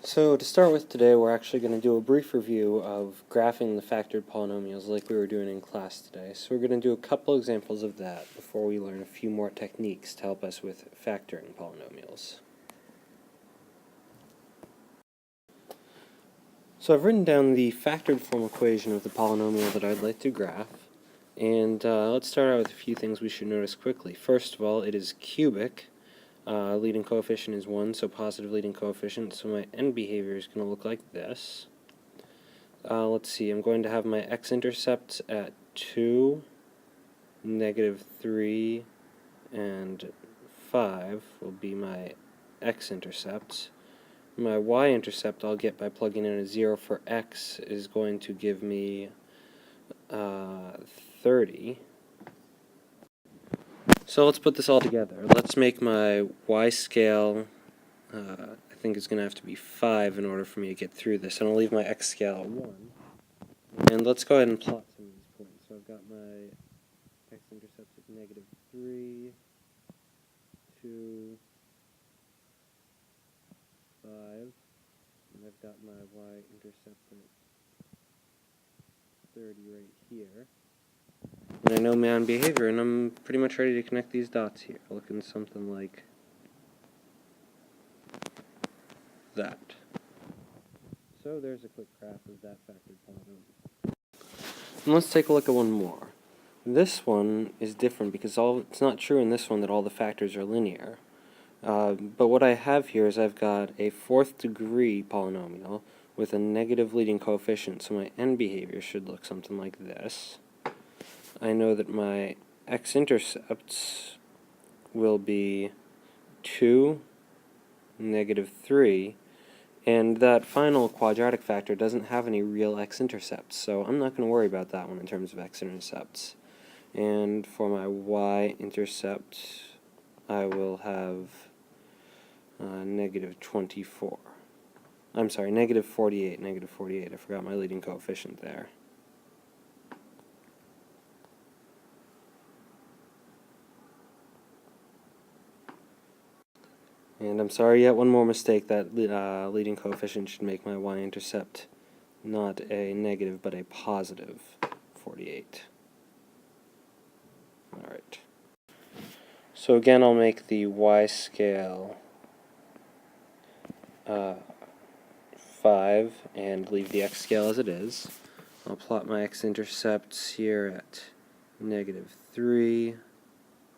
So to start with today, we're actually going to do a brief review of graphing the factored polynomials like we were doing in class today. So we're going to do a couple examples of that before we learn a few more techniques to help us with factoring polynomials. So I've written down the factored form equation of the polynomial that I'd like to graph. And let's start out with a few things we should notice quickly. First of all, it is cubic. Leading coefficient is 1, so positive leading coefficient, so my end behavior is going to look like this. Let's see, I'm going to have my x-intercepts at 2, -3, and 5 will be my x-intercepts. My y-intercept I'll get by plugging in a 0 for x is going to give me 30. So let's put this all together. Let's make my y-scale, I think it's going to have to be 5 in order for me to get through this. And I'll leave my x-scale at 1. And let's go ahead and plot some of these points. So I've got my x-intercepts at -3, 2, 5, and I've got my y-intercept at 30 right here. And I know my own behavior, and I'm pretty much ready to connect these dots here, looking something like that. So there's a quick graph of that factored polynomial. And let's take a look at one more. This one is different because it's not true in this one that all the factors are linear. But what I have here is I've got a 4th degree polynomial with a negative leading coefficient, so my end behavior should look something like this. I know that my x-intercepts will be 2, -3, and that final quadratic factor doesn't have any real x-intercepts, so I'm not going to worry about that one in terms of x-intercepts. And for my y-intercept, I will have -24. I'm sorry, -48, -48. I forgot my leading coefficient there. And I'm sorry, yet one more mistake. That leading coefficient should make my y-intercept not a negative, but a positive 48. Alright. So again, I'll make the y-scale 5 and leave the x-scale as it is. I'll plot my x-intercepts here at -3,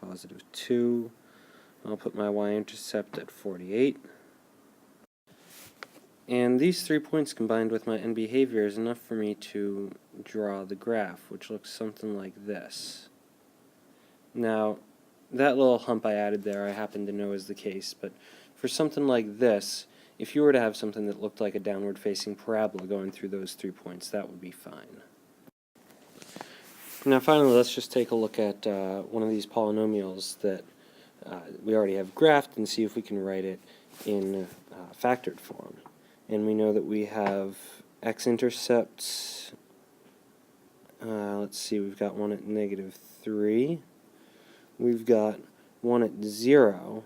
+2. I'll put my y-intercept at 48. And these 3 points combined with my end behavior is enough for me to draw the graph, which looks something like this. Now, that little hump I added there I happen to know is the case, but for something like this, if you were to have something that looked like a downward-facing parabola going through those 3 points, that would be fine. Now finally, let's just take a look at one of these polynomials that we already have graphed and see if we can write it in factored form. And we know that we have x-intercepts, let's see, we've got one at -3, we've got one at 0,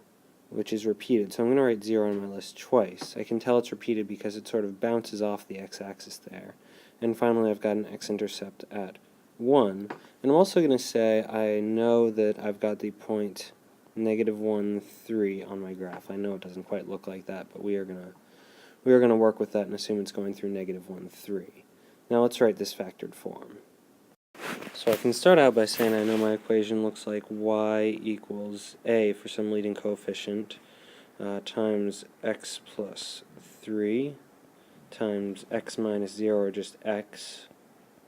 which is repeated, so I'm going to write 0 on my list twice. I can tell it's repeated because it sort of bounces off the x-axis there. And finally I've got an x-intercept at 1, and I'm also going to say I know that I've got the point -1, 3 on my graph. I know it doesn't quite look like that, but we are gonna work with that and assume it's going through -1, 3. Now let's write this factored form. So I can start out by saying I know my equation looks like y equals a for some leading coefficient times x plus 3 times x minus 0, or just x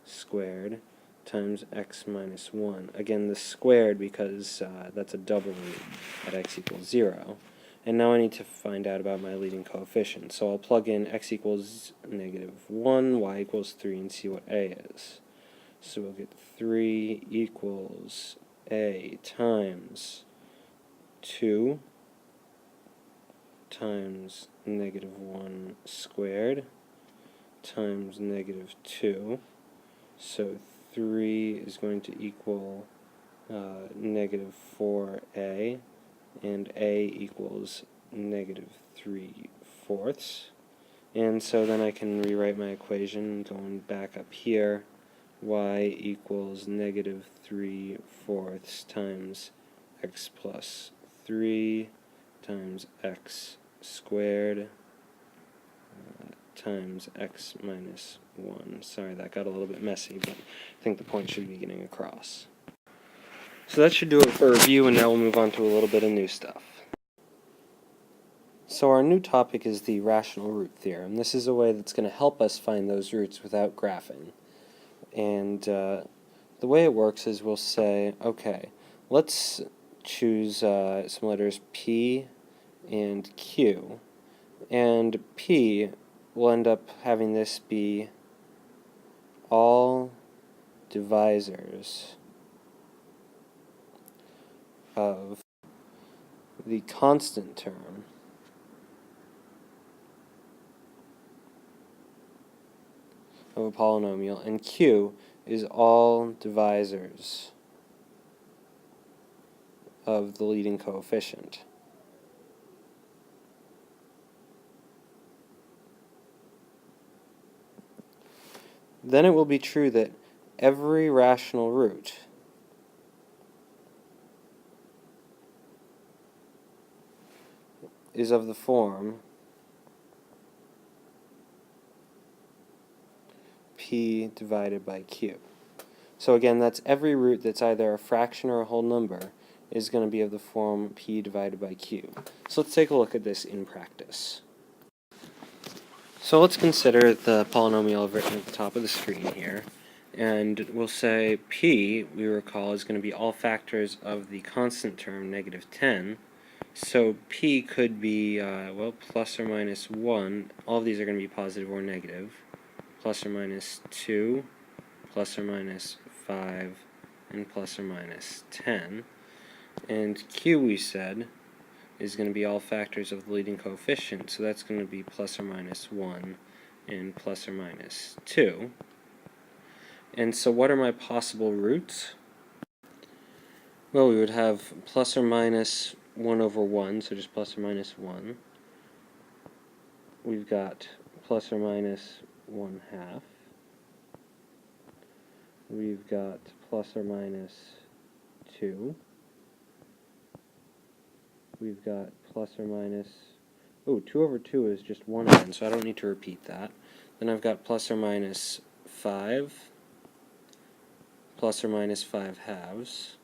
squared, times x minus 1. Again, this squared because that's a double root at x equals 0. And now I need to find out about my leading coefficient. So I'll plug in x equals -1, y equals 3, and see what a is. So we'll get 3 equals a times 2 times -1 squared times -2. So 3 is going to equal -4a, and a equals -3/4. And so then I can rewrite my equation going back up here. Y equals negative 3/4 times x plus 3 times x squared times x minus 1. Sorry, that got a little bit messy, but I think the point should be getting across. So that should do it for review, and now we'll move on to a little bit of new stuff. So our new topic is the rational root theorem. This is a way that's going to help us find those roots without graphing. And the way it works is we'll say, okay, let's choose some letters P and Q. And P will end up having this be all divisors of the constant term of a polynomial, and Q is all divisors of the leading coefficient. Then it will be true that every rational root is of the form P divided by Q. So again, that's every root that's either a fraction or a whole number is going to be of the form P divided by Q. So let's take a look at this in practice. So let's consider the polynomial I've written at the top of the screen here. And we'll say P, we recall, is going to be all factors of the constant term, negative 10. So P could be, well, plus or minus 1. All of these are going to be positive or negative. Plus or minus 2, plus or minus 5, and plus or minus 10. And Q, we said, is going to be all factors of the leading coefficient, so that's going to be plus or minus 1 and plus or minus 2. And so what are my possible roots? Well, we would have plus or minus 1 over 1, so just plus or minus 1. We've got plus or minus 1/2. We've got plus or minus 2. We've got plus or minus, 2 over 2 is just 1 again, so I don't need to repeat that. Then I've got plus or minus 5, plus or minus 5/2.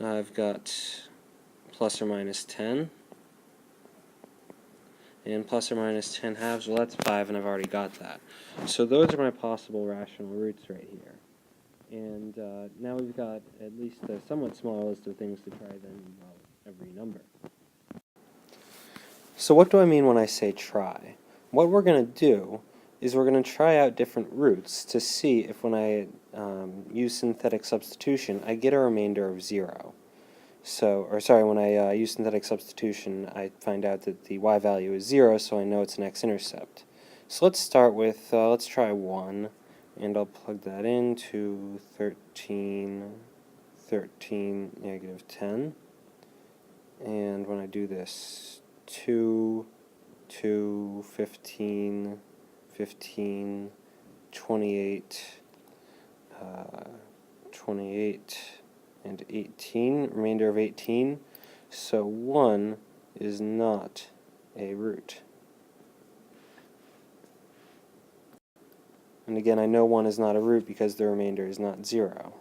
I've got plus or minus 10, and plus or minus 10/2, well that's 5, and I've already got that. So those are my possible rational roots right here. And now we've got at least a somewhat small list of things to try then, well, every number. So what do I mean when I say try? What we're going to do is we're going to try out different roots to see if when I use synthetic substitution, I get a remainder of 0. So, when I use synthetic substitution, I find out that the y value is 0, so I know it's an x-intercept. So let's start with, let's try 1, and I'll plug that into 13, negative 10. And when I do this, 2, 15, 28, 28, and 18, remainder of 18. So 1 is not a root. And again, I know 1 is not a root because the remainder is not 0.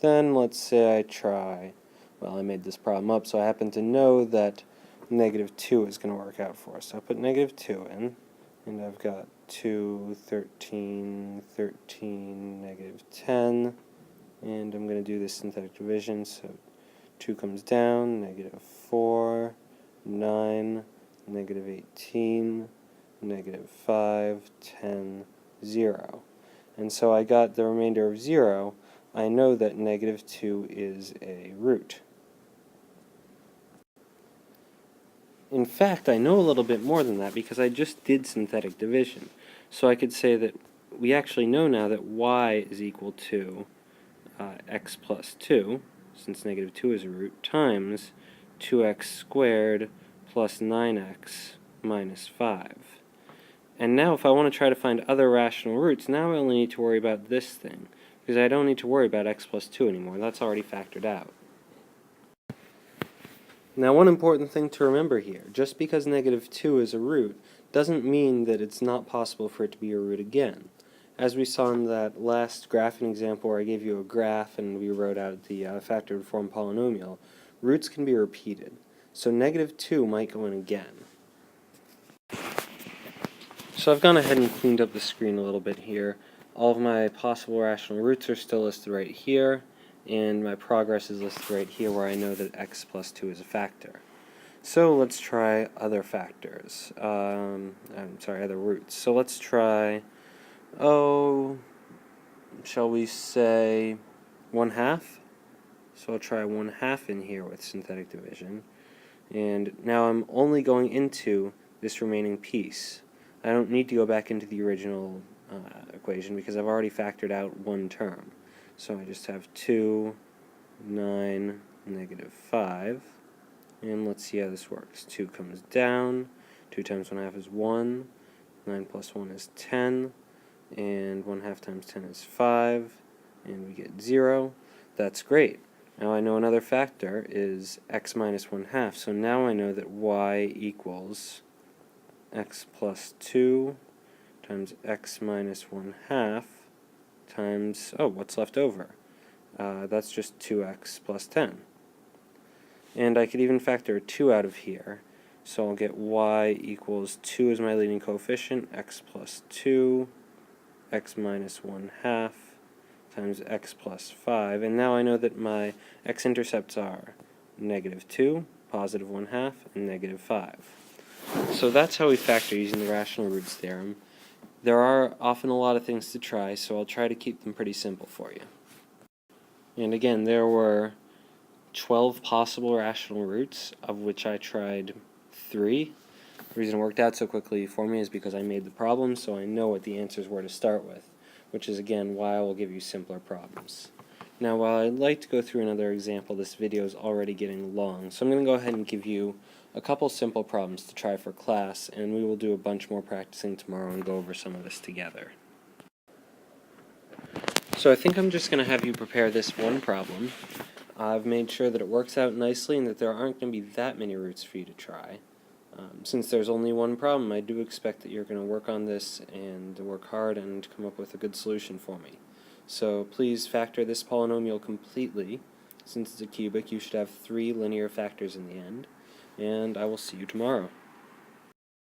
Then let's say I try, well, I made this problem up, so I happen to know that negative 2 is going to work out for us. So I put negative 2 in, and I've got 2, 13, negative 10, and I'm going to do this synthetic division, so 2 comes down, negative 4, 9, negative 18, negative 5, 10, 0. And so I got the remainder of 0. I know that negative 2 is a root. In fact, I know a little bit more than that because I just did synthetic division. So I could say that we actually know now that y is equal to x plus 2, since negative 2 is a root, times 2x squared plus 9x minus 5. And now if I want to try to find other rational roots, now I only need to worry about this thing, because I don't need to worry about x plus 2 anymore. That's already factored out. Now one important thing to remember here, just because negative 2 is a root doesn't mean that it's not possible for it to be a root again. As we saw in that last graphing example where I gave you a graph and we wrote out the factored form polynomial, roots can be repeated. So negative 2 might go in again. So I've gone ahead and cleaned up the screen a little bit here. All of my possible rational roots are still listed right here, and my progress is listed right here where I know that x plus 2 is a factor. So let's try other factors. Other roots. So let's try, shall we say 1/2? So I'll try 1/2 in here with synthetic division. And now I'm only going into this remaining piece. I don't need to go back into the original equation because I've already factored out one term. So I just have 2, 9, negative 5. And let's see how this works. 2 comes down, 2 times 1/2 is 1, 9 plus 1 is 10, and 1/2 times 10 is 5, and we get 0. That's great. Now I know another factor is x minus 1/2, so now I know that y equals x plus 2 times x minus 1/2 times, what's left over? That's just 2x plus 10. And I could even factor 2 out of here, so I'll get y equals 2 as my leading coefficient, x plus 2, x minus 1/2 times x plus 5, and now I know that my x-intercepts are negative 2, positive 1/2, and negative 5. So that's how we factor using the rational roots theorem. There are often a lot of things to try, so I'll try to keep them pretty simple for you. And again, there were 12 possible rational roots, of which I tried 3. The reason it worked out so quickly for me is because I made the problem, so I know what the answers were to start with, which is again why I will give you simpler problems. Now while I'd like to go through another example, this video is already getting long, so I'm going to go ahead and give you a couple simple problems to try for class, and we will do a bunch more practicing tomorrow and go over some of this together. So I think I'm just going to have you prepare this one problem. I've made sure that it works out nicely and that there aren't going to be that many roots for you to try. Since there's only one problem, I do expect that you're going to work on this and work hard and come up with a good solution for me. So please factor this polynomial completely. Since it's a cubic, you should have 3 linear factors in the end, and I will see you tomorrow.